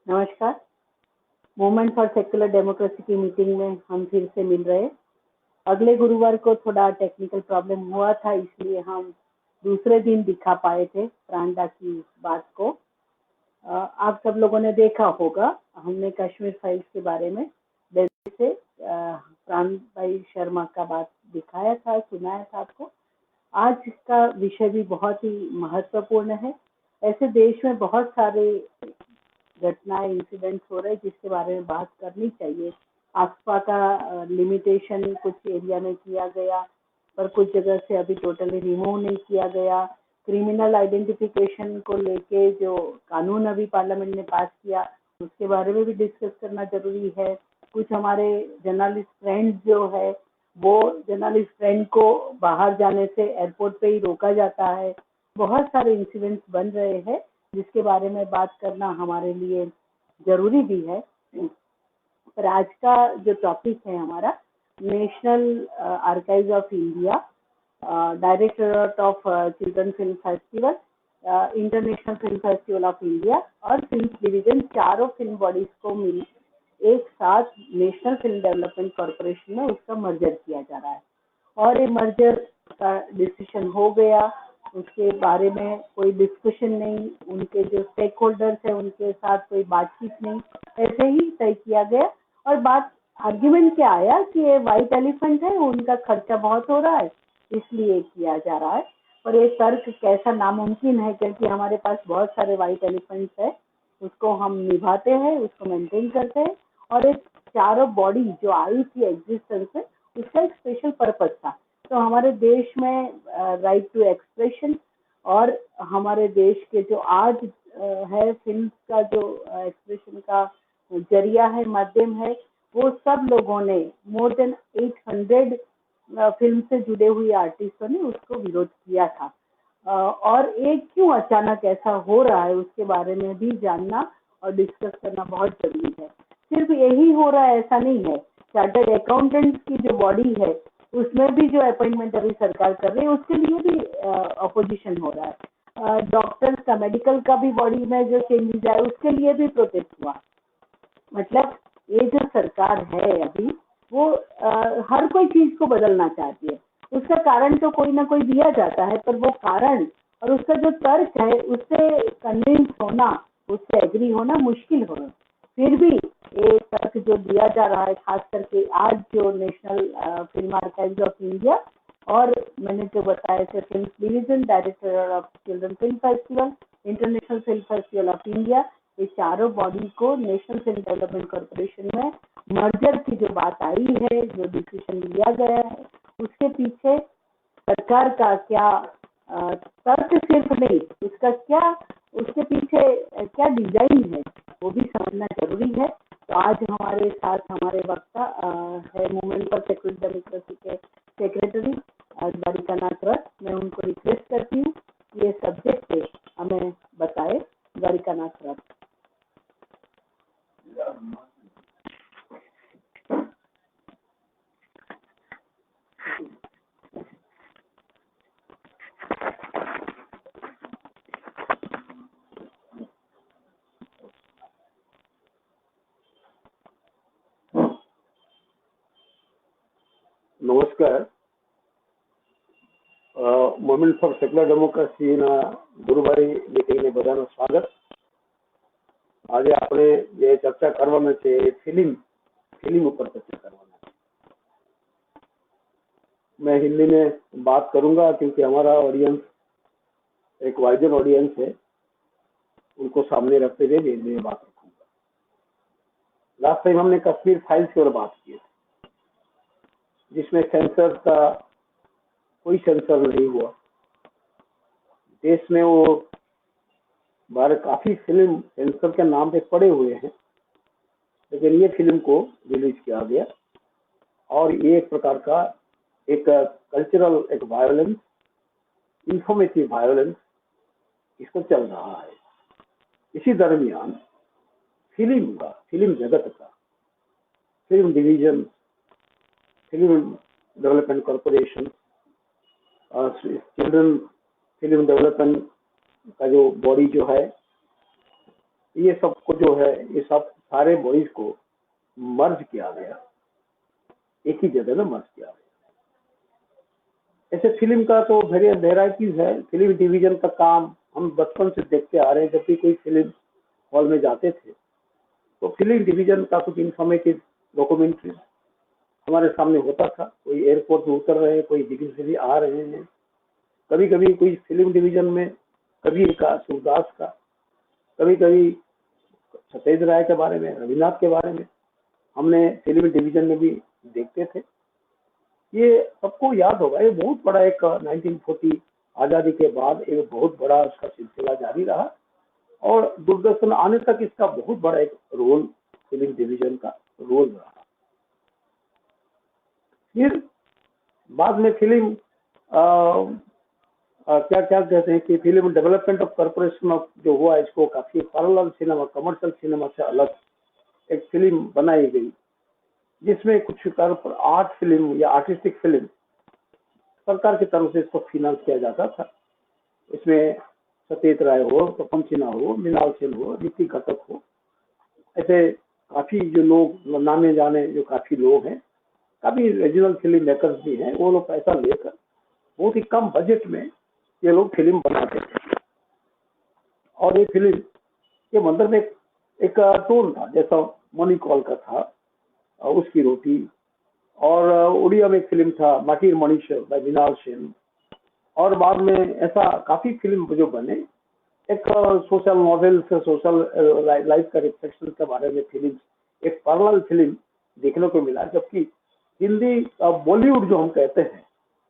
नमस्कार। Movement for secular democracy की meeting में हम फिर से मिल रहे हैं। अगले गुरुवार को थोड़ा टेक्निकल प्रॉब्लम हुआ था, इसलिए हम दूसरे दिन दिखा पाए थे प्रांडा की बात को। आप सब लोगों ने देखा होगा, हमने कश्मीर फाइल्स के बारे में दिल्ली से प्राण भाई शर्मा का बात दिखाया था, सुनाया था आपको। आज का विषय भी बहुत ही महत्वपूर्ण है। ऐसे देश में बहुत सारे घटनाएं, इंसिडेंट्स हो रहे हैं जिसके बारे में बात करनी चाहिए। आफ्पा का लिमिटेशन कुछ एरिया में किया गया, पर कुछ जगह से अभी टोटली रिमूव नहीं किया गया। क्रिमिनल आइडेंटिफिकेशन को लेके जो कानून अभी पार्लियामेंट ने पास किया, उसके बारे में भी डिस्कस करना जरूरी है। कुछ हमारे जर्नलिस्ट फ्रेंड्स जो है, वो जर्नलिस्ट फ्रेंड को बाहर जाने से एयरपोर्ट पे ही रोका जाता है। बहुत सारे इंसिडेंट्स बन रहे हैं जिसके बारे में बात करना हमारे लिए जरूरी भी है। पर आज का जो टॉपिक है हमारा, national archives of India, directorate of children film festival, international film festival of India और फिल्म डिवीजन, चारों फिल्म बॉडीज को मिल एक साथ नेशनल फिल्म डेवलपमेंट कॉरपोरेशन में उसका मर्जर किया जा रहा है। और ये मर्जर का डिसीजन हो गया, उसके बारे में कोई डिस्कशन नहीं, उनके जो स्टेक होल्डर्स है उनके साथ कोई बातचीत नहीं, ऐसे ही तय किया गया। और बात आर्ग्यूमेंट क्या आया कि ये वाइट एलिफेंट है, उनका खर्चा बहुत हो रहा है इसलिए किया जा रहा है। पर ये तर्क कैसा नामुमकिन है, क्योंकि हमारे पास बहुत सारे वाइट एलिफेंट्स है, उसको हम निभाते हैं, उसको मेंटेन करते हैं। और एक चारों बॉडी जो आई थी एग्जिस्टेंस में, उसका एक स्पेशल पर्पज था। तो हमारे देश में राइट टू एक्सप्रेशन और हमारे देश के जो आज है फिल्म का जो एक्सप्रेशन का जरिया है, माध्यम है, वो सब लोगों ने मोर देन 800 फिल्म से जुड़े हुए आर्टिस्टों ने उसको विरोध किया था। और एक क्यों अचानक ऐसा हो रहा है उसके बारे में भी जानना और डिस्कस करना बहुत जरूरी है। सिर्फ यही हो रहा है ऐसा नहीं है, चार्टर्ड अकाउंटेंट्स की जो बॉडी है उसमें भी जो अपॉइंटमेंट अभी सरकार कर रही है उसके लिए भी अपोजिशन हो रहा है। डॉक्टर्स का, मेडिकल का भी बॉडी में जो चेंजेस आए उसके लिए भी प्रोटेस्ट हुआ। मतलब ये जो सरकार है अभी, वो हर कोई चीज को बदलना चाहती है। उसका कारण तो कोई ना कोई दिया जाता है, पर वो कारण और उसका जो तर्क है उससे कन्विंस होना, उससे एग्री होना मुश्किल हो रहा है। फिर भी ये तर्क जो दिया जा रहा है, खास करके आज जो national film archives of India और मैंने जो बताया थे film division, director of children film festival, international film festival of India, ये चारों बॉडी को नेशनल फिल्म डेवलपमेंट कॉरपोरेशन में मर्जर की जो बात आई है, जो डिसीजन लिया गया है, उसके पीछे सरकार का क्या तर्क सिर्फ नहीं, उसका क्या, उसके पीछे क्या डिजाइन है, वो भी समझना जरूरी है। तो आज हमारे साथ हमारे वक्ता है मूवमेंट फॉर सेक्युलर डेमोक्रेसी के सेक्रेटरी द्वारिकानाथ रथ। मैं उनको रिक्वेस्ट करती हूँ ये सब्जेक्ट पे हमें बताए। द्वारिकानाथ रथ। નમસ્કાર. મૂવમેન્ટ ફોર સેક્યુલર ડેમોક્રેસીના ગુરુવારી મીટિંગને બધાનું સ્વાગત. આજે આપણે જે ચર્ચા કરવાના છે એ ફિલ્મ ઉપર ચર્ચા કરવાના છે. मैं हिंदी में बात करूंगा क्योंकि हमारा ऑडियंस एक वाइडर ऑडियंस है, उनको सामने रखते हुए हिंदी में बात रखूंगा. लास्ट टाइम हमने कश्मीर फाइल्स की ओर बात की थी, जिसमें सेंसर का कोई सेंसर नहीं हुआ. देश में वो बाहर काफी फिल्म सेंसर के नाम पे पड़े हुए हैं, लेकिन ये फिल्म को रिलीज किया गया. और ये एक प्रकार का एक कल्चरल, एक वायलेंस, इंफॉर्मेटिव वायलेंस इसको चल रहा है. इसी दरमियान फिल्म जगत का, film division, film development corporation, children film development का जो बॉडी जो है, ये सब को जो है, ये सब सारे बॉडीज को मर्ज किया गया, एक ही जगह में मर्ज किया गया। ऐसे फिल्म का तो वेराइटीज है। फिल्म डिवीजन का काम हम बचपन से देखते आ रहे हैं। जब भी कोई फिल्म हॉल में जाते थे तो फिल्म डिवीजन का कुछ इंफॉर्मेटिव डॉक्यूमेंट्री हमारे सामने होता था। कोई एयरपोर्ट में उतर रहे हैं, कोई दिल्ली से भी आ रहे हैं, कभी कभी कोई फिल्म डिवीजन में कबीर का, सूरदास का, कभी कभी सत्येंद्र राय के बारे में, रविनाथ के बारे में हमने फिल्म डिवीजन में भी देखते थे। ये सबको याद होगा, ये बहुत बड़ा एक 1940 आजादी के बाद एक बहुत बड़ा उसका सिलसिला जारी रहा और दूरदर्शन आने तक इसका बहुत बड़ा एक रोल, फिल्म डिवीजन का रोल रहा। फिर बाद में फिल्म क्या क्या कहते हैं कि film development of corporation of जो हुआ, इसको काफी पैरेलल सिनेमा, कमर्शियल सिनेमा से अलग एक फिल्म बनाई गई, जिसमें कुछ आर्ट फिल्म या आर्टिस्टिक फिल्म सरकार की तरफ से इसको फाइनेंस किया जाता था। इसमें सत्येंद्र राय हो, तपन सिन्हा हो, मृणाल सेन हो, ऋतिक घटक हो, ऐसे काफी जो लोग नामे जाने जो काफी लोग हैं, काफी रीजनल फिल्म मेकर्स भी हैं, वो लोग पैसा लेकर बहुत ही कम बजट में ये लोग फिल्म बनाते थे। और ये फिल्म के मंदिर में एक टोन था, जैसा मनी कॉल का था उसकी रोटी, और उड़िया में एक फिल्म था माटिर मनीष बाय मृणाल सेन, और बाद में ऐसा काफी फिल्म जो बने, एक सोशल नॉवेल्स, सोशल लाइफ का रिफ्लेक्शन के बारे में फिल्म, एक पैरेलल फिल्म देखने को मिला। जबकि हिंदी बॉलीवुड जो हम कहते हैं,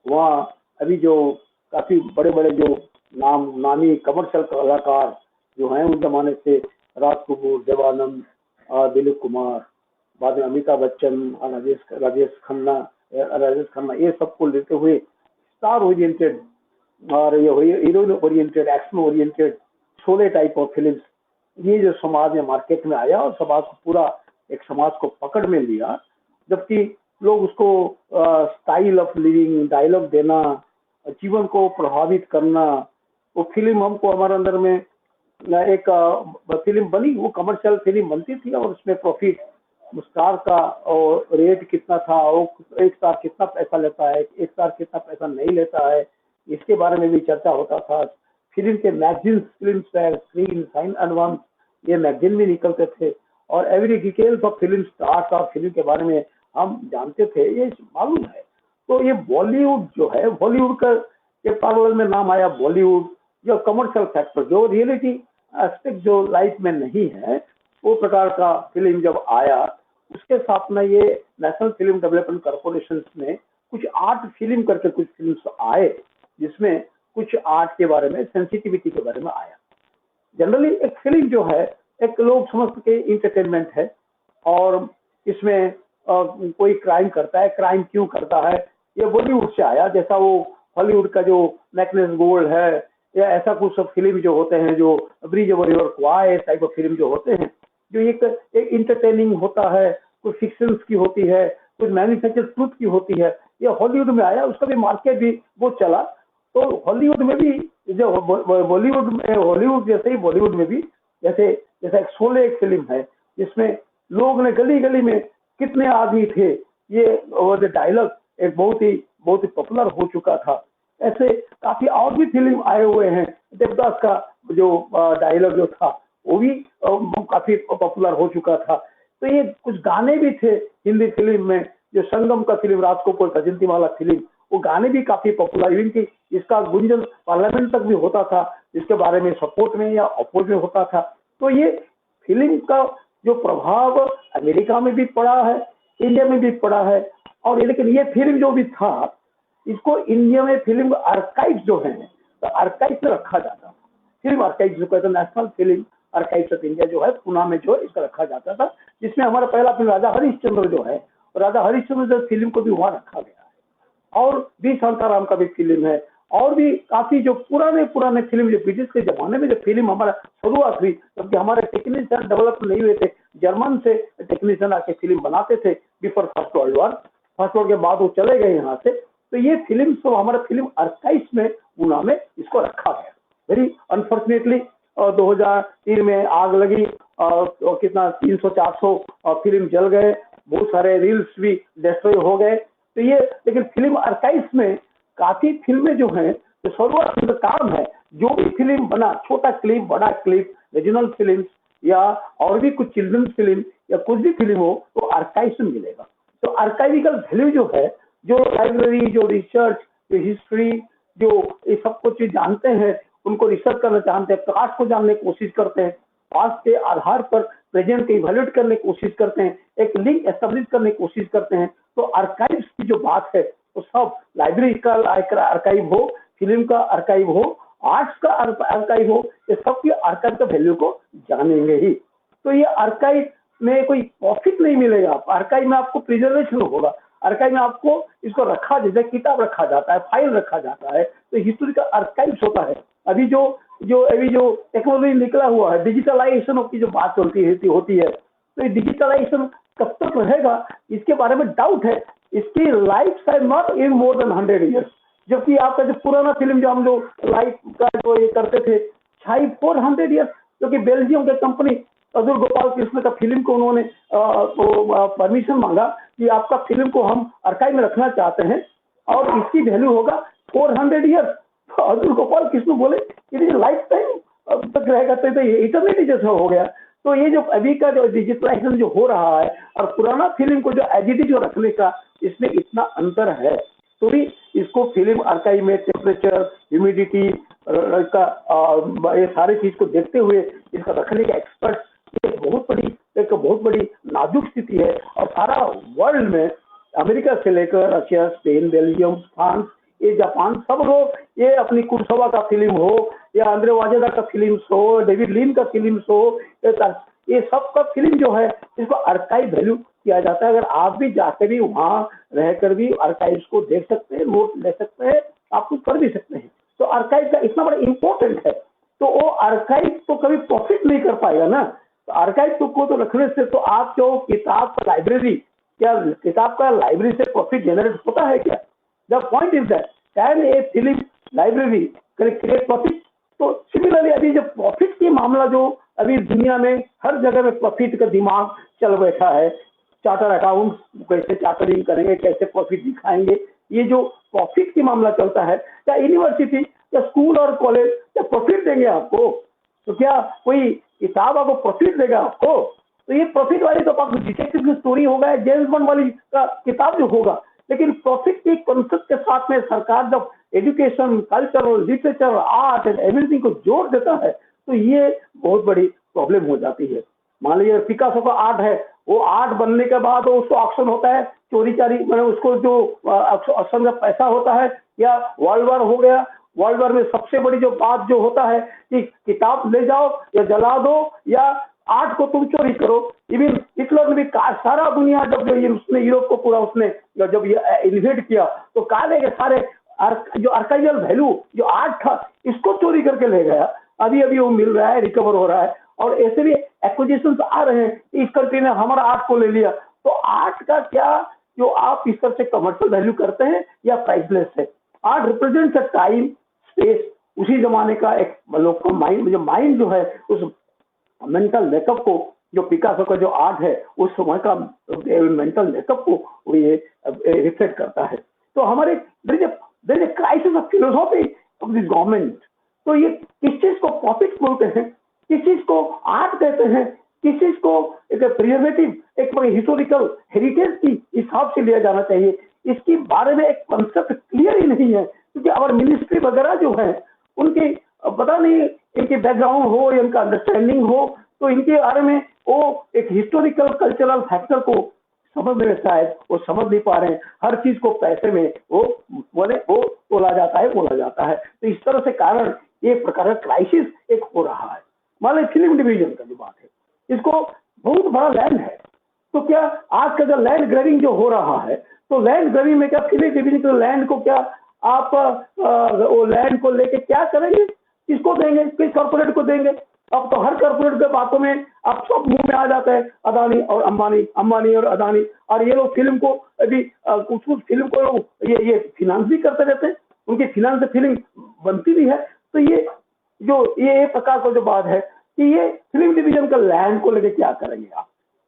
वहाँ अभी जो काफी बड़े बड़े जो नामी कमर्शियल कलाकार जो हैं उस जमाने से, राज कपूर, देवानंद, दिलीप कुमार, बाद में अमिताभ बच्चन, राजेश खन्ना, ये सबको लेते हुए स्टार ओरिएंटेड और ये heroine oriented, action oriented Sholay type of film, ये जो समाज में मार्केट में आया और समाज को पूरा एक समाज को पकड़ में लिया। जबकि लोग उसको स्टाइल ऑफ लिविंग, डायलॉग देना, जीवन को प्रभावित करना, वो फिल्म हमको हमारे अंदर में एक फिल्म बनी, वो कमर्शियल फिल्म बनती थी और उसमें प्रॉफिट स्टार का और रेट कितना था, और एक स्टार कितना पैसा लेता है, एक स्टार कितना पैसा नहीं लेता है, इसके बारे में भी चर्चा होता था। फिल्म के magazine, Filmfare, screen, Cine advance, ये मैगजीन भी निकलते थे और every details of film stars और फिल्म के बारे में हम जानते थे, ये मालूम है। तो ये बॉलीवुड जो है, बॉलीवुड का एक पैरेलल में नाम आया बॉलीवुड, जो कमर्शियल फैक्टर, जो रियलिटी एस्पेक्ट जो लाइफ में नहीं है, वो प्रकार का फिल्म जब आया, उसके साथ में ये नेशनल फिल्म डेवलपमेंट कॉर्पोरेशन ने कुछ आर्ट फिल्म करके कुछ फिल्म आए, जिसमें कुछ आर्ट के बारे में, सेंसिटिविटी के बारे में आया। जनरली एक फिल्म जो है, एक लोग समझते के इंटरटेनमेंट है, और इसमें कोई क्राइम करता है, क्राइम क्यों करता है, ये बॉलीवुड से आया। जैसा वो हॉलीवुड का जो मैग्नेस गोल्ड है, या ऐसा कुछ सब फिल्म जो होते हैं, जो bridge over river क्वाई type of film जो होते हैं, जो एक इंटरटेनिंग होता है, कुछ फिक्शंस की होती है, कुछ मैन्युफैक्चर ट्रूथ की होती है, ये हॉलीवुड में आया, उसका भी मार्केट भी बहुत चला। तो हॉलीवुड में भी जो बॉलीवुड में, हॉलीवुड जैसे ही बॉलीवुड में भी जैसे एक शोले एक फिल्म है, जिसमें लोग ने गली गली में कितने आदमी थे, ये डायलॉग एक बहुत ही पॉपुलर हो चुका था। ऐसे काफी और भी फिल्म आए हुए हैं। देवदास का जो डायलॉग जो था, वो भी काफी पॉपुलर हो चुका था। तो ये कुछ गाने भी थे हिंदी फिल्म में, जो संगम का फिल्म, राज कपूर का जयंतीमाला फिल्म, वो गाने भी काफी पॉपुलर, इवन की इसका गुंजन पार्लियामेंट तक भी होता था, जिसके बारे में सपोर्ट में या अपोज में होता था। तो ये फिल्म का जो प्रभाव अमेरिका में भी पड़ा है, इंडिया में भी पड़ा है, और लेकिन ये फिल्म जो भी था, इसको इंडिया में फिल्म आर्काइव जो है, तो आर्काइव में रखा जाता था। फिल्म आर्काइव जो कहते हैं, national film archive of India जो है, पुणे में जो इसका रखा जाता था, जिसमें हमारा पहला फिल्म राजा हरिश्चंद्र जो है, राजा हरिश्चंद्र जो फिल्म को भी वहां रखा गया है। और बी शांताराम का भी फिल्म है, और भी काफी जो पुराने फिल्म, जो ब्रिटिश के जमाने में जो फिल्म हमारा शुरुआत हुई, जबकि हमारे टेक्नीशियन डेवलप नहीं हुए थे, जर्मन से टेक्नीशियन आके फिल्म बनाते थे before first world war. First world के बाद वो चले गए यहाँ से। तो ये फिल्म सब हमारा फिल्म आर्काइव्स में पुणे में इसको रखा गया। वेरी अनफॉर्चुनेटली 2003 में आग लगी और कितना 300-400 फिल्म जल गए, बहुत सारे रील्स भी डिस्ट्रॉय हो गए। तो ये लेकिन फिल्म आर्काइव्स में काफी फिल्में जो हैं तो सर्वोत्तम काम है, जो भी फिल्म बना, छोटा क्लिप, बड़ा क्लिप, रीजनल फिल्म या और भी कुछ चिल्ड्रन फिल्म या कुछ भी फिल्म हो तो आर्काइव्स में मिलेगा। तो आर्काइविकल वैल्यू जो है, जो लाइब्रेरी, जो रिसर्च, जो हिस्ट्री, जो ये सब कुछ जानते हैं, उनको रिसर्च करना चाहते हैं, पास्ट को जानने की कोशिश करते हैं, पास्ट के आधार पर प्रेजेंट को इवैल्यूएट करने की कोशिश करते हैं, एक लिंक एस्टेब्लिश करने की कोशिश करते हैं। तो आर्काइव्स की जो बात है तो सब लाइब्रेरी का आर्काइव हो, फिल्म का आर्काइव हो, आर्ट्स का आर्काइव हो, ये सब की आर्काइव का वैल्यू को जानेंगे ही। तो ये आर्काइव में कोई प्रॉफिट नहीं मिलेगा, आर्काइव में आपको प्रिजर्वेशन होगा, आर्काइव में आपको इसको रखा, जैसे किताब रखा जाता है, फाइल रखा जाता है, तो हिस्ट्री का आर्काइव होता है। अभी जो टेक्नोलॉजी निकला हुआ है, डिजिटलाइजेशन की जो बात होती है, तो ये डिजिटलाइजेशन कब तक रहेगा इसके बारे में डाउट है। इसकी life time not in more than 100 years, जबकि आपका जो पुराना फिल्म जो हम लोग लाइफ का जो ये करते थे 400 ईयर्स, क्योंकि बेल्जियम के कंपनी अतुल गोपाल कृष्ण का फिल्म को उन्होंने परमिशन मांगा कि आपका फिल्म को हम आर्काइव में रखना चाहते हैं और इसकी वैल्यू होगा 400 ईयर्स। तो अतुल गोपाल कृष्ण बोले कि लाइफ टाइम तक रहेगा, तो इटर्निटी जैसा हो गया। तो ये जो अभी का जो डिजिटलाइजेशन जो हो रहा है और पुराना फिल्म को जो एडिट जो रखने का, इसमें इतना अंतर है। तो भी इसको फिल्म आर्काइव में टेम्परेचर, ह्यूमिडिटी का ये सारी चीज को देखते हुए इसका रखने का एक्सपर्ट, एक बहुत बड़ी नाजुक स्थिति है। और सारा वर्ल्ड में अमेरिका से लेकर रशिया, स्पेन, बेल्जियम, फ्रांस, ये जापान, सब लोग ये अपनी कुरसोवा का फिल्म हो या अंद्रे वाजेदा का फिल्म हो, डेविड लिन का फिल्म हो, ये सब का फिल्म जो है इसको आर्काइव वैल्यू किया जाता है। अगर आप भी जाकर भी वहाँ रहकर भी आर्काइव्स को देख सकते हैं, नोट ले सकते हैं, आप कुछ कर भी सकते हैं। तो आर्काइव का इतना बड़ा इंपॉर्टेंट है। तो वो आर्काइव तो कभी प्रॉफिट नहीं कर पाएगा ना। तो आर्काइव को तो रखने से तो आप जो किताब का लाइब्रेरी, क्या किताब का लाइब्रेरी से प्रॉफिट जनरेट होता है क्या? The point is that can a film library create profit? तो सिमिलरली अभी जो प्रॉफिट की मामला जो अभी दुनिया में हर जगह में प्रॉफिट का दिमाग चल बैठा है, चार्टर अकाउंट कैसे चार्टरिंग करेंगे, कैसे प्रॉफिट दिखाएंगे, ये जो प्रॉफिट की मामला चलता है, क्या यूनिवर्सिटी या स्कूल और कॉलेज क्या प्रॉफिट देंगे आपको? तो क्या कोई किताब आपको प्रॉफिट देगा आपको? तो ये प्रॉफिट वाली तो आपको डिटेक्टिव की स्टोरी होगा, जेम्स बॉन्ड वाली का किताब जो होगा, लेकिन प्रॉफिट के कॉन्सेप्ट के साथ में सरकार जब education, culture, literature, art and everything को जोड़ देता है तो ये बहुत बड़ी प्रॉब्लम हो जाती है। मान लीजिए पिकासो का आर्ट है, वो आर्ट बनने के बाद उसको ऑक्शन होता है, चोरी चारी, मतलब उसको जो ऑक्शन का पैसा होता है, या वर्ल्ड वॉर हो गया, वर्ल्ड वॉर में सबसे बड़ी जो बात जो होता है कि किताब ले जाओ या जला दो या आर्ट को तुम चोरी करो। इवन हिटलर ने भी सारा दुनिया जब उसने यूरोप को पूरा उसने जब इन्वेड किया तो कहा गया सारे जो आर्काइवल वैल्यू जो आर्ट था इसको चोरी करके ले गया। अभी अभी वो मिल रहा है, रिकवर हो रहा है, और ऐसे भी एक्विजिशंस आ रहे हैं। इस कंट्री ने हमारा आर्ट को ले लिया, तो आर्ट का क्या जो आप इस तरह से कमर्शियल वैल्यू करते हैं या प्राइसलेस है? Art represents a time space, उसी जमाने का एक लोग का माइंड जो है उस मेंटल मेकअप को, जो पिकासो का जो आर्ट है उस समय का मेंटल मेकअप को ये रिफ्लेक्ट करता है। तो हमारे there is a crisis of philosophy of this government. तो ये किस चीज को प्रॉफिट बोलते हैं, किस चीज को आर्ट कहते हैं, किस चीज को एक प्रिजर्वेटिव, एक हिस्टोरिकल हेरिटेज की हिसाब से लिया जाना चाहिए, इसके बारे में एक कंसेप्ट क्लियर ही नहीं है। क्योंकि हमारे मिनिस्ट्री वगैरह जो है उनके पता नहीं इनके बैकग्राउंड हो या इनका अंडरस्टैंडिंग हो, तो इनके बारे में वो एक हिस्टोरिकल कल्चरल फैक्टर को समझ में शायद वो समझ नहीं पा रहे हैं। हर चीज को पैसे में वो बोला जाता है। तो इस तरह से कारण ये प्रकार का क्राइसिस एक हो रहा है। मान लीजिए फिल्म डिवीजन का जो बात है, इसको बहुत बड़ा लैंड है, तो क्या आज का जो लैंड ग्रैबिंग जो हो रहा है, तो लैंड ग्रैबिंग में क्या फिल्म डिवीजन के लैंड को क्या आप वो लैंड को लेके क्या करेंगे? किसको देंगे? किस कॉर्पोरेट को देंगे? अब तो हर कॉर्पोरेट के बातों में अब सब मुंह में आ जाता है, अदानी और अंबानी और अदानी, और ये लोग फिल्म को अभी कुछ फिल्म को ये फिनांस भी करते रहते हैं, उनकी फिनांस से फिल्म बनती भी है। तो जो ये प्रकार का जो बात है कि ये फिल्म डिवीजन का लैंड को लेके क्या करेंगे आप।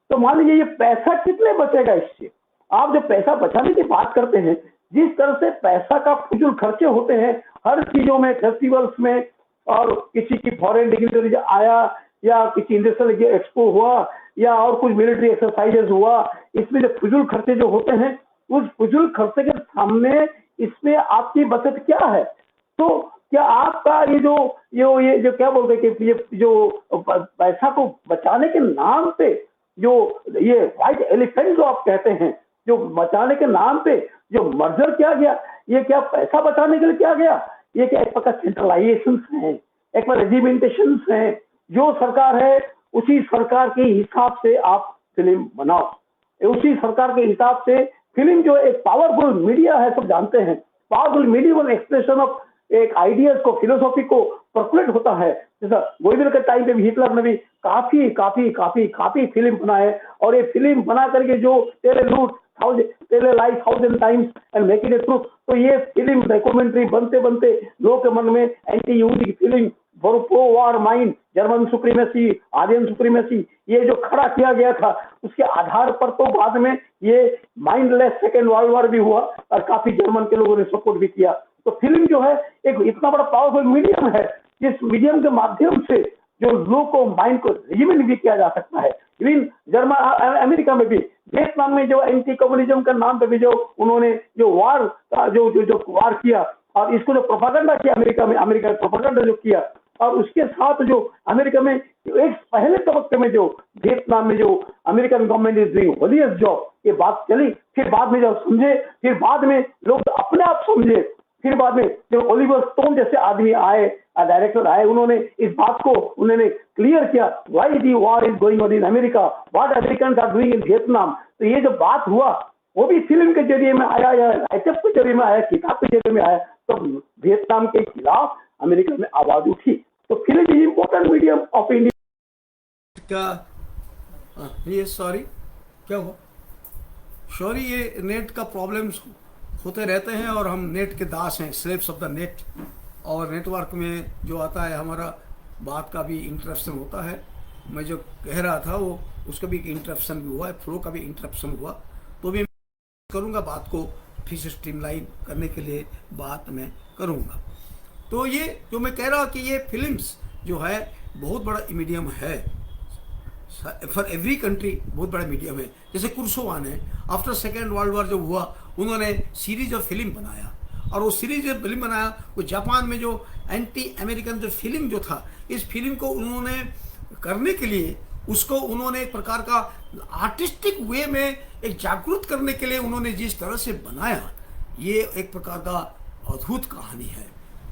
तो मान लीजिए ये पैसा कितने बचेगा इससे। आप जब पैसा बचाने की बात करते हैं, जिस तरह से पैसा का फजूल खर्चे होते हैं हर चीजों में, फेस्टिवल्स में, और किसी की फॉरेन डिग्निटरी आया या किसी इंडस्ट्रियल एक्सपो हुआ या और कुछ मिलिट्री एक्सरसाइजेस हुआ, इसमें जो फजूल खर्चे जो होते हैं, उस फजूल खर्चे के सामने इसमें आपकी बचत क्या है। तो क्या आपका ये जो क्या बोलते हैं कि ये जो पैसा को बचाने के नाम पे जो ये व्हाइट एलिफेंट जो आप कहते हैं, जो बचाने के नाम पे जो मर्जर किया गया, ये क्या पैसा बचाने के लिए किया गया? ये क्या एक प्रकार सेंट्रलाइजेशन है, एक बार रेजिमेंटेशन है। जो सरकार है उसी सरकार के हिसाब से आप फिल्म बनाओ, उसी सरकार के हिसाब से फिल्म जो एक पावरफुल मीडिया है, सब जानते हैं, पावरफुल मीडियम एक्सप्रेशन ऑफ एक आइडियाज को, फिलोसॉफी को पर्कुलेट होता है। जैसा गोइबिल के टाइम पे भी हिटलर ने भी काफी काफी काफी काफी फिल्म बनाए, और ये फिल्म बना करके जो तेरे लूट तेरे life 1000 times and make it a truth, तो ये फिल्म डॉक्यूमेंट्री बनते बनते लोगों के मन में एंटी यूदी film for pro war mind, German supremacy, Aryan supremacy, ये जो खड़ा किया गया था, उसके आधार पर तो बाद में ये माइंडलेस सेकेंड वर्ल्ड वॉर भी हुआ और काफी जर्मन के लोगों ने सपोर्ट भी किया। तो फिल्म जो है एक इतना बड़ा पावरफुल मीडियम है, जिस मीडियम के माध्यम से जो लोग को माइंड को रेजिमेंट भी किया जा सकता है। इवन जर्मन अमेरिका में भी, वियतनाम में जो एंटी कम्युनिज्म के नाम पे भी जो उन्होंने जो वार का जो वार किया, और इसको जो प्रोपागेंडा किया अमेरिका में, अमेरिका ने प्रोपागेंडा जो किया, और उसके साथ जो अमेरिका में एक पहले तबक्के में जो वियतनाम में जो American government is doing villainous job, ये बात चली। फिर बाद में जब समझे, फिर बाद में लोग अपने आप समझे, फिर बाद में जो ओलिवर स्टोन जैसे आदमी आए, डायरेक्टर आए, उन्होंने इस बात को उन्होंने क्लियर किया, why the war is going on in America, what Americans are doing in Vietnam. तो ये जो बात हुआ वो भी फिल्म के जरिए में आया, या राइटअप के जरिए में आया, किताब के जरिए में आया, तो वियतनाम के खिलाफ अमेरिका में आवाज उठी। तो film is important medium of India. क्या ये सॉरी क्या हुआ, सॉरी ये नेट का प्रॉब्लम्स होते रहते हैं, और हम नेट के दास हैं, स्लेव्स ऑफ द नेट। और नेटवर्क में जो आता है हमारा बात का भी इंटरप्शन होता है। मैं जो कह रहा था वो उसका भी इंटरप्शन भी हुआ है, फ्लो का भी इंटरप्शन हुआ, तो भी करूँगा बात को फिर से स्ट्रीमलाइन करने के लिए बात मैं करूँगा। तो ये जो मैं कह रहा हूँ कि ये फिल्म्स जो है बहुत बड़ा मीडियम है फॉर एवरी कंट्री, बहुत बड़ा मीडियम है। जैसे कुर्सोवान है, आफ्टर सेकेंड वर्ल्ड वॉर जो हुआ उन्होंने सीरीज ऑफ फिल्म बनाया, और वो सीरीज ऑफ फिल्म बनाया वो जापान में जो एंटी अमेरिकन जो फिल्म जो था, इस फिल्म को उन्होंने करने के लिए उसको उन्होंने एक प्रकार का आर्टिस्टिक वे में एक जागरूक करने के लिए उन्होंने जिस तरह से बनाया, ये एक प्रकार का अद्भुत कहानी है।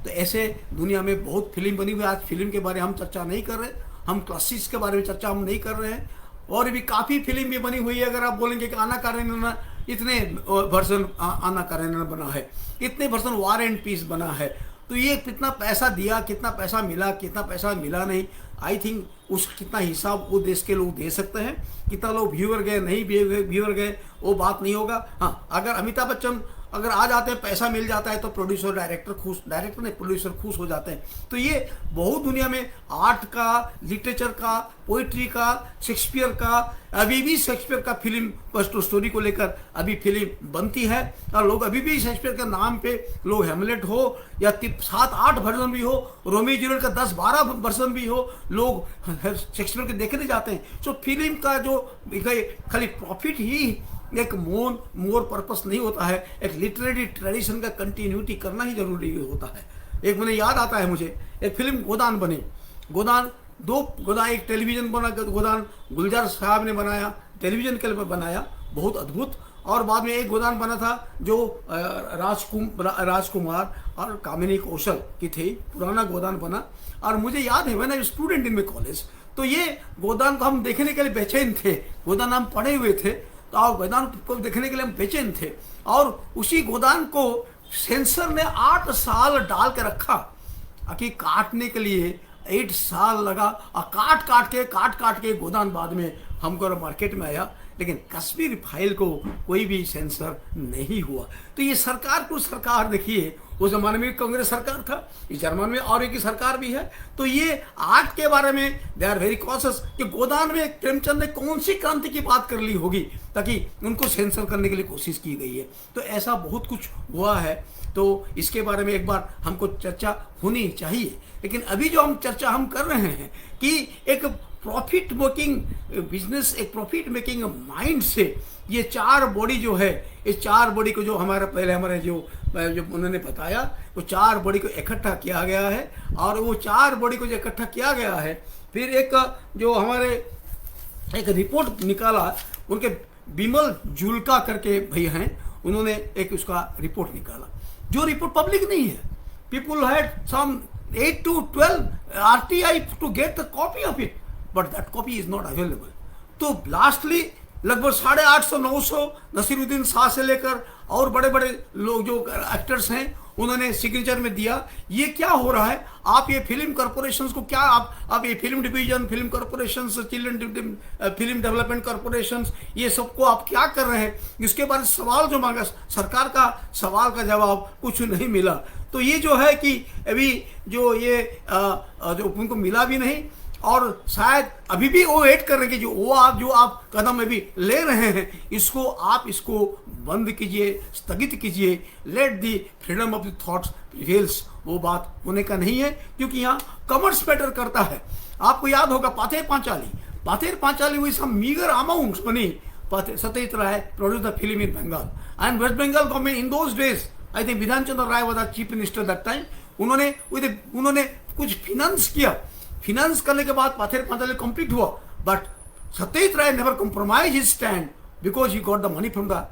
तो ऐसे दुनिया में बहुत फिल्म बनी हुई। आज फिल्म के बारे में हम चर्चा नहीं कर रहे, हम क्लासिक्स के बारे में चर्चा हम नहीं कर रहे हैं, और भी काफ़ी फिल्म भी बनी हुई है। अगर आप बोलेंगे कि आना कारेना इतने वर्जन आना कारेना बना है, इतने वर्जन वार एंड पीस बना है, तो ये कितना पैसा दिया, कितना पैसा मिला, कितना पैसा मिला नहीं, आई थिंक उस कितना हिसाब वो देश के लोग दे सकते हैं। कितना लोग व्यूअर गए, नहीं व्यूअर गए, वो बात नहीं होगा। हाँ, अगर अमिताभ बच्चन अगर आ जाते हैं, पैसा मिल जाता है, तो प्रोड्यूसर डायरेक्टर खुश, डायरेक्टर नहीं प्रोड्यूसर खुश हो जाते हैं। तो ये बहुत दुनिया में आर्ट का, लिटरेचर का, पोइट्री का, शेक्सपियर का, अभी भी शेक्सपियर का फिल्म स्टोरी को लेकर अभी फिल्म बनती है, और लोग अभी भी शेक्सपियर के नाम पे लोग हेमलेट हो या 7-8 वर्जन भी हो, रोमियो जूलियट का 10-12 वर्जन भी हो, लोग शेक्सपियर के देखने जाते हैं। तो फिल्म का जो खाली प्रॉफिट ही एक मोर पर्पस नहीं होता है, एक लिटरेरी ट्रेडिशन का कंटिन्यूटी करना ही जरूरी होता है। एक मुझे याद आता है, मुझे एक फिल्म गोदान बनी, गोदान एक टेलीविजन बना, गोदान गुलजार साहब ने बनाया, टेलीविजन के लिए बनाया, बहुत अद्भुत। और बाद में एक गोदान बना था जो राजकुमार और कामिनी कौशल की थी, पुराना गोदान बना। और मुझे याद है मैंने स्टूडेंट इन में कॉलेज, तो ये गोदान को हम देखने के लिए बेचैन थे, गोदान हम पढ़े हुए थे, तो और गोदान को देखने के लिए हम बेचैन थे। और उसी गोदान को सेंसर ने 8 साल डाल के रखा, कि काटने के लिए 8 साल लगा, और काट के गोदान बाद में हमको मार्केट में आया, लेकिन कश्मीर फाइल को कोई भी सेंसर नहीं हुआ। तो ये सरकार को सरकार देखिए, उस जमाने में कांग्रेस सरकार था, इस जर्मन में और एक सरकार भी है। तो ये आर्ट के बारे में दे आर वेरी कॉशियस कि गोदान में प्रेमचंद ने कौन सी क्रांति की बात कर ली होगी ताकि उनको सेंसर करने के लिए कोशिश की गई है। तो ऐसा बहुत कुछ हुआ है, तो इसके बारे में एक बार हमको चर्चा होनी चाहिए। लेकिन अभी जो हम चर्चा कर रहे हैं कि एक प्रॉफिट मेकिंग बिजनेस, एक प्रॉफिट मेकिंग माइंड से ये 4 बॉडी जो है, इस 4 बॉडी को जो हमारे जो उन्होंने बताया, वो 4 बॉडी को इकट्ठा किया गया है। और वो 4 बॉडी को जो इकट्ठा किया गया है, फिर एक जो हमारे एक रिपोर्ट निकाला, उनके बिमल जुल्का करके भैया हैं, उन्होंने एक उसका रिपोर्ट निकाला, जो रिपोर्ट पब्लिक नहीं है। People had some 8 to 12 RTI to get the copy of it, but that copy is not available. तो लास्टली लगभग 850-900 नसीरुद्दीन शाह से लेकर और बड़े बड़े लोग जो एक्टर्स हैं, उन्होंने सिग्नेचर में दिया। ये क्या हो रहा है? आप ये फिल्म कॉरपोरेशंस को क्या आप ये film division, film corporations, children film development corporations, ये सबको आप क्या कर रहे हैं? इसके बारे में सवाल जो मांगा, सरकार का सवाल का जवाब कुछ नहीं मिला। तो ये जो है कि अभी जो ये जो उनको मिला भी नहीं, और शायद अभी भी वो वेट कर रहे हैं कि जो आप कदम अभी ले रहे हैं, इसको बंद कीजिए, स्थगित कीजिए। Let the freedom of the thoughts prevails. वो बात होने का नहीं है, क्योंकि यहाँ कॉमर्स मैटर करता है। आपको याद होगा पाथेर पांचाली हुई some meagre amounts money Satyajit Ray produce the film in Bengal and West Bengal government in those days, I think Bidhan Chandra Roy was the chief minister that time. उन्होंने कुछ फिनांस किया। फिनांस करने के बाद पाथेर पांचाली कंप्लीट हुआ, but Satyajit Ray never compromise his stand because he got the money from the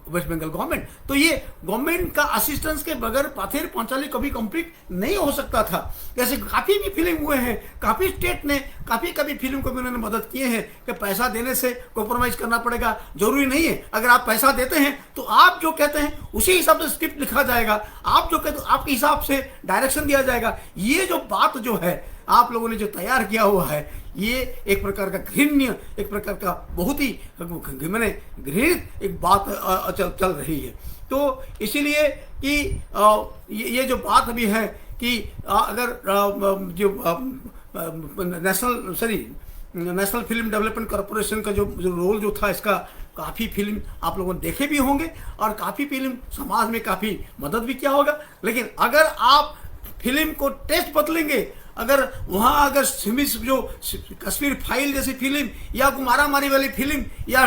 West Bengal government. तो ये government का असिस्टेंस के बगैर पाथेर पांचाली कभी कंप्लीट नहीं हो सकता था। जैसे काफी भी फिल्म हुए हैं, काफी स्टेट ने काफी फिल्म को भी उन्होंने मदद किए हैं कि पैसा देने से कॉम्प्रोमाइज करना पड़ेगा, जरूरी नहीं है। अगर आप पैसा देते हैं तो आप जो कहते हैं उसी हिसाब से स्क्रिप्ट लिखा जाएगा, आप जो कहते हैं आपके हिसाब से डायरेक्शन दिया जाएगा। ये जो बात जो है आप लोगों ने जो तैयार किया हुआ है, ये एक प्रकार का घृण्य, एक प्रकार का बहुत ही मैंने घृणित एक बात चल रही है। तो इसीलिए कि ये जो बात अभी है कि अगर जो नेशनल फिल्म डेवलपमेंट कॉरपोरेशन का जो रोल जो था, इसका काफ़ी फिल्म आप लोगों ने देखे भी होंगे और काफ़ी फिल्म समाज में काफ़ी मदद भी किया होगा। लेकिन अगर आप फिल्म को टेस्ट बदलेंगे, अगर वहाँ अगर जो कश्मीर फाइल जैसी फिल्म या मारामारी वाली फिल्म या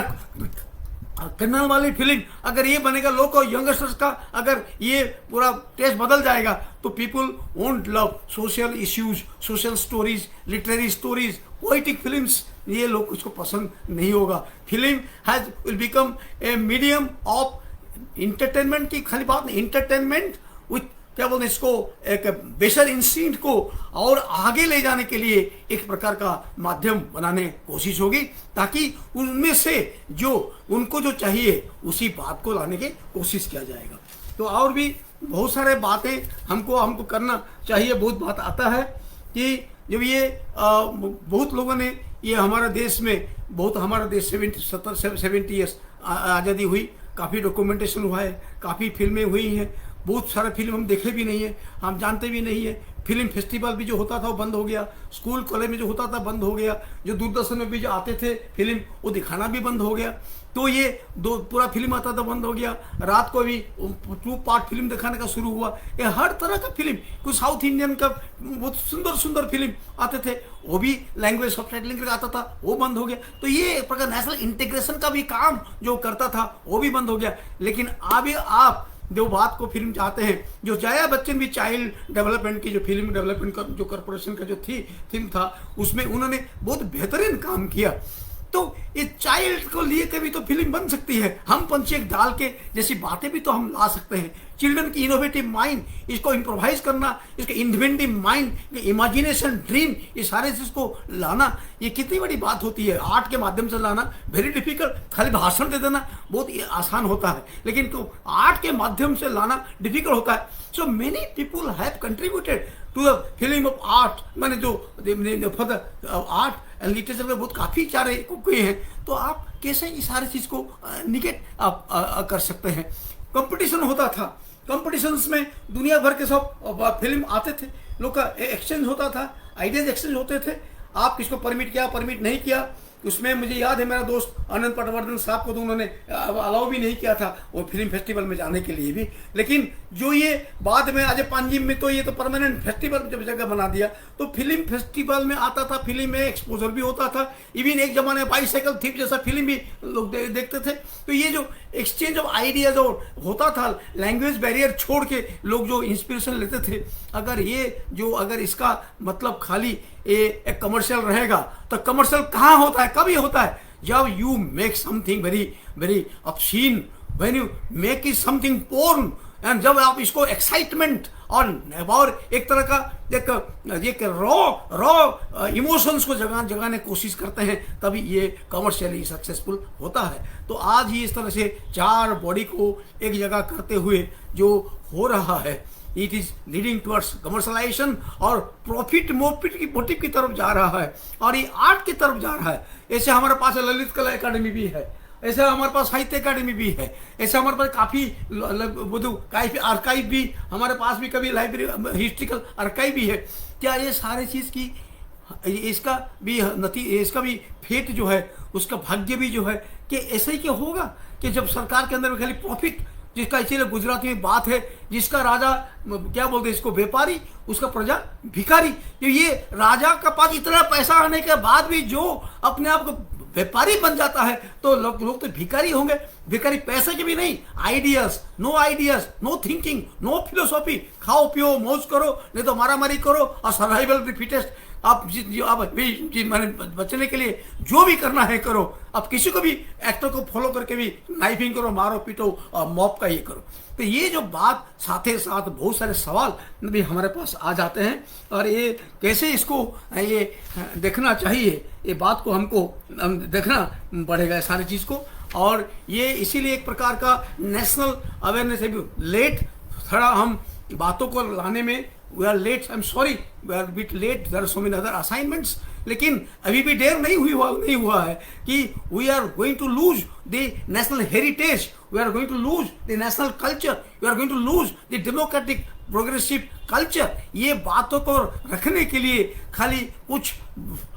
क्रिमिनल वाली फिल्म अगर ये बनेगा, लोग को यंगस्टर्स का अगर ये पूरा टेस्ट बदल जाएगा, तो people won't love social issues, social stories, literary stories, poetic films. ये लोग इसको पसंद नहीं होगा। Film will become a medium of entertainment की खाली बात नहीं, इंटरटेनमेंट विथ क्या बोलते हैं इसको, एक बेशर इंस्टिंक्ट को और आगे ले जाने के लिए एक प्रकार का माध्यम बनाने कोशिश होगी, ताकि उनमें से जो उनको जो चाहिए उसी बात को लाने की कोशिश किया जाएगा। तो और भी बहुत सारे बातें हमको करना चाहिए। बहुत बात आता है कि जब ये बहुत लोगों ने ये हमारे देश में हमारा देश 70 ईयर्स आज़ादी हुई, काफ़ी डॉक्यूमेंटेशन हुआ है, काफ़ी फिल्में हुई हैं, बहुत सारे फिल्म हम देखे भी नहीं है, हम जानते भी नहीं है। फिल्म फेस्टिवल भी जो होता था वो बंद हो गया, स्कूल कॉलेज में जो होता था बंद हो गया, जो दूरदर्शन में भी जो आते थे फिल्म वो दिखाना भी बंद हो गया। तो ये पूरा फिल्म आता था बंद हो गया। रात को भी 2 पार्ट फिल्म दिखाने का शुरू हुआ। ये हर तरह का फिल्म, कुछ साउथ इंडियन का बहुत सुंदर फिल्म आते थे, वो भी लैंग्वेज सबटाइटलिंग आता था, वो बंद हो गया। तो ये एक प्रकार नेशनल इंटीग्रेशन का भी काम जो करता था वो भी बंद हो गया। लेकिन अभी आप जो बात को फिल्म चाहते हैं, जो जया बच्चन भी चाइल्ड डेवलपमेंट की जो फिल्म डेवलपमेंट का जो कॉरपोरेशन का जो थीम था, उसमें उन्होंने बहुत बेहतरीन काम किया। तो ये चाइल्ड को लिए कभी तो फिल्म बन सकती है। हम पंछी एक डाल के जैसी बातें भी तो हम ला सकते हैं। चिल्ड्रन की इनोवेटिव माइंड, इसको इम्प्रोवाइज करना, इसके इन्वेंटिव माइंड, इमेजिनेशन, ड्रीम, ये सारे चीज को लाना, ये कितनी बड़ी बात होती है। आर्ट के माध्यम से लाना वेरी डिफिकल्ट। खाली भाषण दे देना बहुत आसान होता है, लेकिन तो आर्ट के माध्यम से लाना डिफिकल्ट होता है। So many people have contributed to the film of art, मैंने जो for the art and literature में बहुत काफ़ी सारे किए हैं। तो आप कैसे इस सारी चीज़ को निगेट आप कर सकते हैं। कंपटीशन होता था कॉम्पिटिशन्स में दुनिया भर के सब फिल्म आते थे, लोग का एक्सचेंज होता था, आइडियाज एक्सचेंज होते थे। आप किसको परमिट किया, परमिट नहीं किया, उसमें मुझे याद है मेरा दोस्त आनंद पटवर्धन साहब को तो उन्होंने अलाउ भी नहीं किया था वो फिल्म फेस्टिवल में जाने के लिए भी। लेकिन जो ये बाद में आज पांजिम में तो ये तो परमानेंट फेस्टिवल जब जगह बना दिया, तो फिल्म फेस्टिवल में आता था, फिल्म में एक्सपोजर भी होता था। इवन एक जमाने में बाइसाइकिल थीप जैसा फिल्म भी लोग देखते थे। तो ये जो एक्सचेंज ऑफ आइडियाज और होता था, लैंग्वेज बैरियर छोड़ के लोग जो इंस्पिरेशन लेते थे, अगर इसका मतलब खाली एक कमर्शियल रहेगा तो कमर्शियल कहाँ होता है, कभी होता है जब you make something very very obscene, when you make it something porn, and जब आप इसको एक्साइटमेंट और एक तरह का एक रॉ इमोशंस को जगाने की कोशिश करते हैं, तभी ये कमर्शियली सक्सेसफुल होता है। तो आज ही इस तरह से चार बॉडी को एक जगह करते हुए जो हो रहा है, it is leading towards commercialisation और प्रॉफिट मोटिव की तरफ जा रहा है और ये आर्ट की तरफ जा रहा है। ऐसे हमारे पास ललित कला एकेडमी भी है, ऐसा हमारे पास साहित्य एकेडमी भी है, ऐसा हमारे पास काफ़ी आर्काइव भी हमारे पास भी, कभी लाइब्रेरी हिस्ट्रिकल आर्काइव भी है। क्या ये सारी चीज़ की इसका भी फेट जो है, उसका भाग्य भी जो है कि ऐसा ही क्या होगा कि जब सरकार के अंदर में खाली प्रॉफिट, जिसका इसीलिए गुजराती में बात है, जिसका राजा क्या बोलते हैं इसको व्यापारी, उसका प्रजा भिखारी। तो ये राजा का पास इतना पैसा आने के बाद भी जो अपने आप को व्यापारी बन जाता है, तो लोग तो भिखारी होंगे। भिखारी पैसे के भी नहीं, ideas, no thinking, no philosophy, खाओ पियो मौज करो, नहीं तो मारामारी करो और सर्वाइवल द फिटेस्ट। आप मैंने बचने के लिए जो भी करना है करो। आप किसी को भी एक्टर को फॉलो करके भी नाइफिंग करो, मारो पीटो और मॉब का ये करो। तो ये जो बात साथ ही साथ बहुत सारे सवाल भी हमारे पास आ जाते हैं और ये कैसे इसको ये देखना चाहिए, ये बात को हमको देखना पड़ेगा सारी चीज़ को। और ये इसीलिए एक प्रकार का नेशनल अवेयरनेस है भी लेट, थोड़ा हम बातों को लाने में we are late, I'm sorry, we are a bit late, there are so many other assignments, लेकिन अभी भी देर नहीं हुआ है कि we are going to lose the national heritage, we are going to lose the national culture, we are going to lose the democratic progressive culture। ये बातों को रखने के लिए खाली कुछ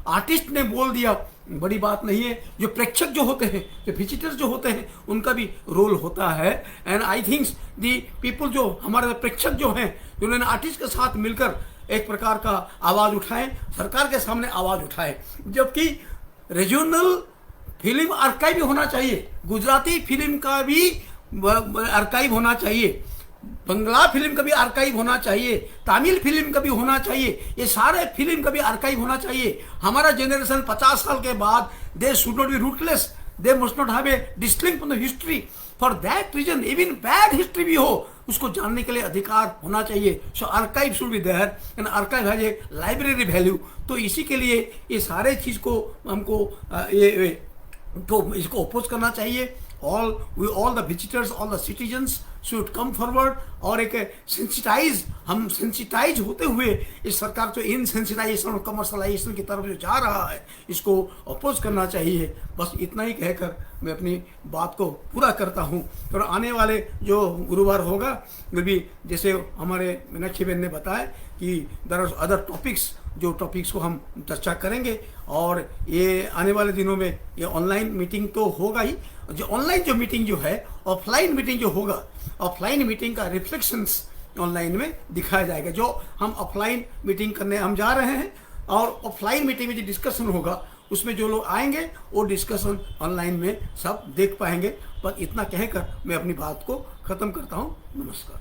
आर्टिस्ट ने बोल दिया बड़ी बात नहीं है। जो प्रेक्षक जो होते हैं, जो विजिटर्स जो होते हैं, उनका भी रोल होता है। And I thinks the people जो हमारे प्रेक्षक जो हैं, जिन्होंने आर्टिस्ट के साथ मिलकर एक प्रकार का आवाज़ उठाए, सरकार के सामने आवाज़ उठाए। जबकि रीजनल फिल्म आर्काइव होना चाहिए, गुजराती फिल्म का भी आर्काइव होना चाहिए, बंगला फिल्म का भी आर्काइव होना चाहिए, तमिल फिल्म का भी होना चाहिए, ये सारे फिल्म का भी आर्काइव होना चाहिए। हमारा जनरेशन 50 साल के बाद, they should not be rootless, they must not have a distinct from the history. For that reason even bad history भी हो, उसको जानने के लिए अधिकार होना चाहिए। So archive should be there and archive has a library value. तो इसी के लिए ये सारे चीज़ को हमको तो इसको अपोज करना चाहिए। all the visitors, all the citizens should come forward और एक हम सेंसिटाइज होते हुए इस सरकार जो इनसेंसिटाइजेशन और कमर्शलाइजेशन की तरफ जो जा रहा है, इसको अपोज करना चाहिए। बस इतना ही कहकर मैं अपनी बात को पूरा करता हूँ। और आने वाले जो गुरुवार होगा, वो भी जैसे हमारे मीनाक्षी बहन ने बताया कि देयर आर अदर टॉपिक्स, जो टॉपिक्स को हम चर्चा करेंगे। और ये आने वाले दिनों में ये ऑनलाइन मीटिंग तो होगा ही, जो ऑनलाइन जो मीटिंग जो है, ऑफलाइन मीटिंग जो होगा, ऑफलाइन मीटिंग का रिफ्लेक्शंस ऑनलाइन में दिखाया जाएगा। जो हम ऑफलाइन मीटिंग करने हम जा रहे हैं और ऑफलाइन मीटिंग में जो डिस्कशन होगा, उसमें जो लोग आएंगे वो डिस्कशन ऑनलाइन में सब देख पाएंगे। पर इतना कहकर मैं अपनी बात को ख़त्म करता हूँ। नमस्कार।